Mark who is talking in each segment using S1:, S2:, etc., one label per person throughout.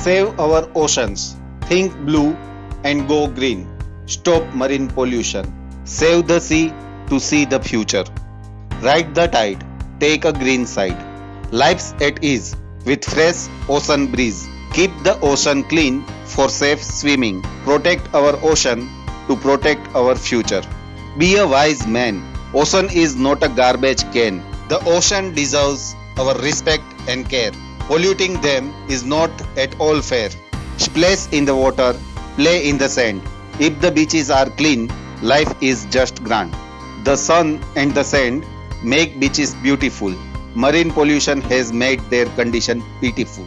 S1: Save our oceans. Think blue and go green. Stop marine pollution. Save the sea to see the future. Ride the tide. Take a green side. Life's at ease with fresh ocean breeze. Keep the ocean clean for safe swimming. Protect our ocean to protect our future. Be a wise man. Ocean is not a garbage can. The ocean deserves our respect and care. Polluting them is not at all fair. Splash in the water, play in the sand. If the beaches are clean, life is just grand. The sun and the sand make beaches beautiful. Marine pollution has made their condition pitiful.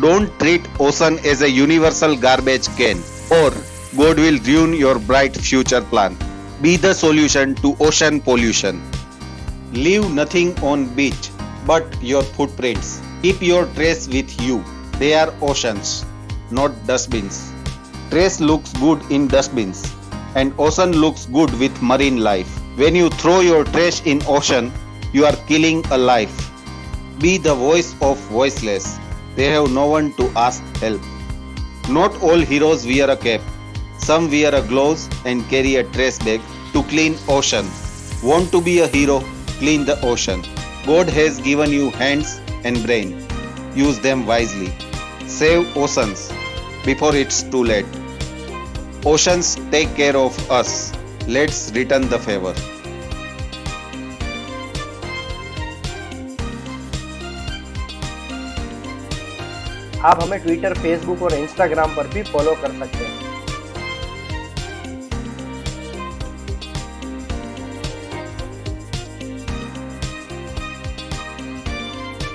S1: Don't treat ocean as a universal garbage can, or God will ruin your bright future plan. Be the solution to ocean pollution. Leave nothing on beach but your footprints. Keep your trash with you. They are oceans, not dustbins. Trash looks good in dustbins, and ocean looks good with marine life. When you throw your trash in ocean, you are killing a life. Be the voice of voiceless. They have no one to ask help. Not all heroes wear a cap. Some wear a gloves and carry a trash bag to clean ocean. Want to be a hero? Clean the ocean. God has given you hands and brain. Use them wisely. Save oceans before it's too late. Oceans take care of us. Let's return the favor.
S2: आप हमें Twitter, Facebook और Instagram पर भी follow कर सकते हैं।